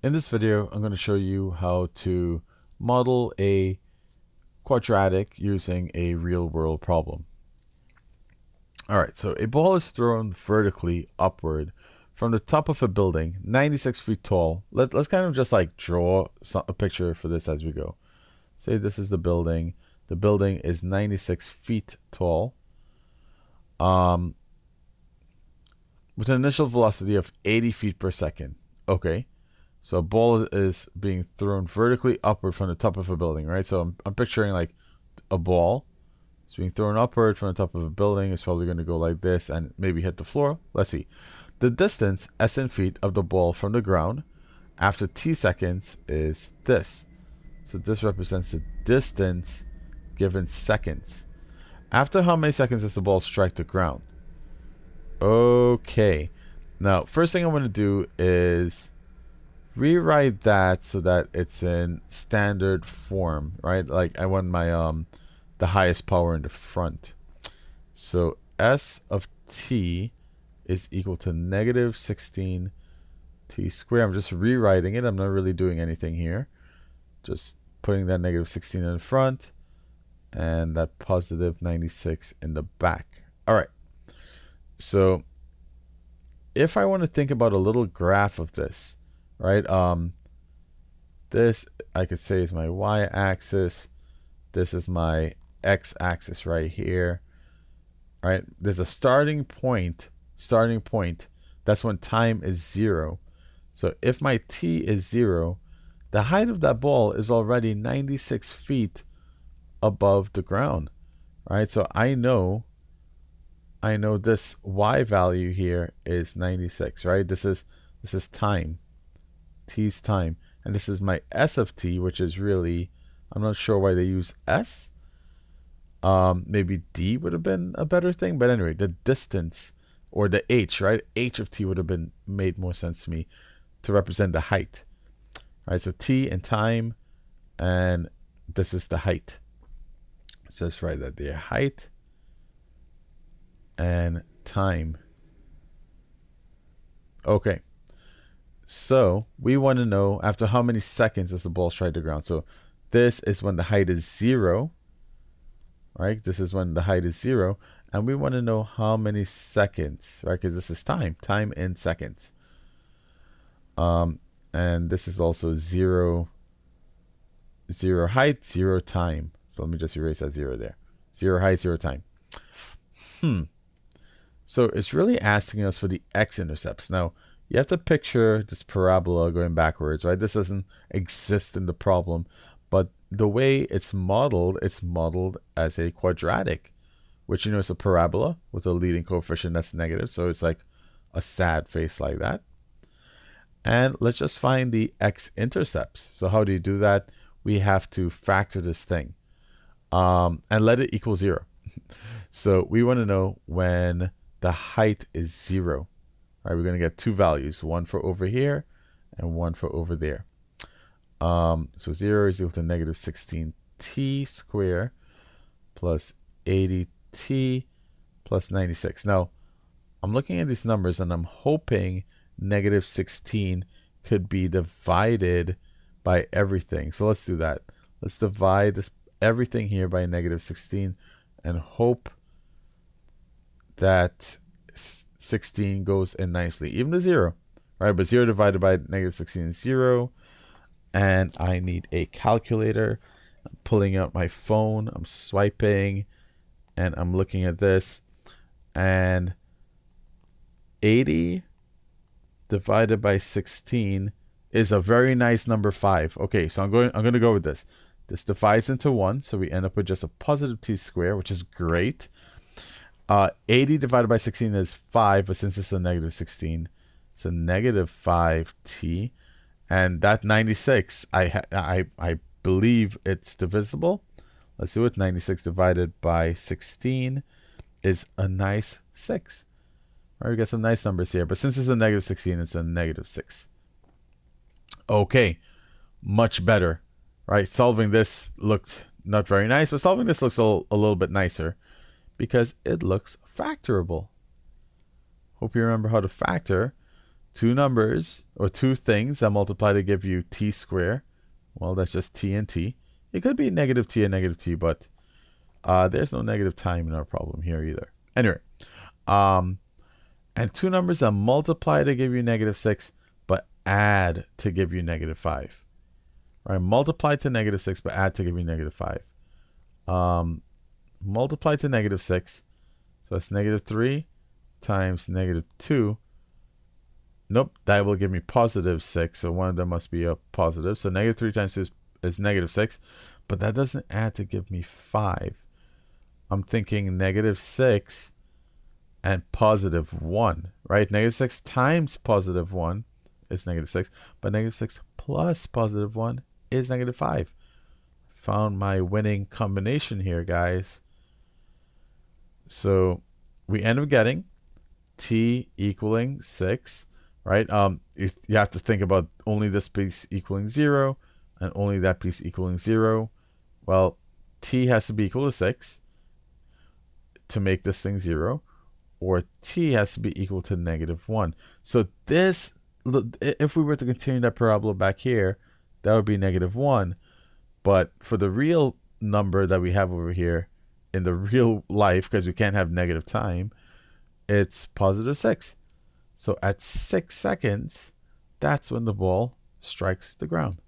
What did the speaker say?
In this video, I'm going to show you how to model a quadratic using a real-world problem. Alright, so a ball is thrown vertically upward from the top of a building, 96 feet tall. Let's kind of just like draw a picture for this as we go. Say this is the building. The building is 96 feet tall. With an initial velocity of 80 feet per second. Okay. So a ball is being thrown vertically upward from the top of a building, right? So I'm picturing like a ball. It's being thrown upward from the top of a building. It's probably going to go like this and maybe hit the floor. Let's see. The distance, s in feet, of the ball from the ground after t seconds is this. So this represents the distance given seconds. After how many seconds does the ball strike the ground? Okay. Now, first thing I want to do is rewrite that so that it's in standard form, right? Like I want my the highest power in the front. So s of t is equal to negative 16 t squared. I'm just rewriting it. I'm not really doing anything here. Just putting that negative 16 in front and that positive 96 in the back. All right. So if I want to think about a little graph of this, right? This I could say is my y-axis. This is my x-axis right here, right? There's a starting point. That's when time is 0. So if my t is 0, the height of that ball is already 96 feet above the ground, right? So I know this y value here is 96, right? This is time. T's time. And this is my s of t, which is really, I'm not sure why they use s. Maybe d would have been a better thing. But anyway, the distance, or the h, right? H of t would have been made more sense to me to represent the height. All right, so t and time, and this is the height. So let's write that there. Height and time. Okay. So we want to know after how many seconds does the ball strike the ground. So this is when the height is 0, right? This is when the height is 0, and we want to know how many seconds, right? Because this is time in seconds. And this is also 0 height, 0 time. So let me just erase that 0 there. 0 height, 0 time. So it's really asking us for the x-intercepts. Now, you have to picture this parabola going backwards, right? This doesn't exist in the problem, but the way it's modeled as a quadratic, which, you know, is a parabola with a leading coefficient that's negative. So it's like a sad face like that. And let's just find the x-intercepts. So how do you do that? We have to factor this thing and let it equal 0. So we want to know when the height is 0. All right, we're going to get two values, one for over here and one for over there. So 0 is equal to negative 16t squared plus 80t plus 96. Now, I'm looking at these numbers and I'm hoping negative 16 could be divided by everything. So let's do that. Let's divide everything here by negative 16 and hope that 16 goes in nicely, even to 0, right? But 0 divided by negative 16 is 0. And I need a calculator. I'm pulling out my phone. I'm swiping and I'm looking at this. And 80 divided by 16 is a very nice number 5. Okay, so I'm going to go with this. This divides into 1, so we end up with just a positive t squared, which is great. 80 divided by 16 is 5, but since it's a negative 16, it's a negative 5t. And that 96, I believe it's divisible. Let's see what 96 divided by 16 is a nice 6. All right, we got some nice numbers here, but since it's a negative 16, it's a negative 6. Okay, much better, right? Solving this looked not very nice, but solving this looks a little bit nicer because it looks factorable. Hope you remember how to factor two numbers or two things that multiply to give you t squared. Well, that's just t and t. It could be negative t and negative t, but there's no negative time in our problem here either. Anyway, and two numbers that multiply to give you negative 6, but add to give you negative 5. Right? Multiply to negative 6, but add to give you negative 5. Multiply to negative 6. So that's negative 3 times negative 2. Nope, that will give me positive 6. So one of them must be a positive. So negative 3 times 2 is negative 6. But that doesn't add to give me 5. I'm thinking negative 6 and positive 1, right? Negative 6 times positive 1 is negative 6. But negative 6 plus positive 1 is negative 5. Found my winning combination here, guys. So we end up getting t equaling 6, right? If you have to think about only this piece equaling 0 and only that piece equaling 0. Well, t has to be equal to 6 to make this thing 0, or t has to be equal to negative 1. So this, if we were to continue that parabola back here, that would be negative 1. But for the real number that we have over here in the real life, because we can't have negative time, it's positive 6. So at 6 seconds, that's when the ball strikes the ground.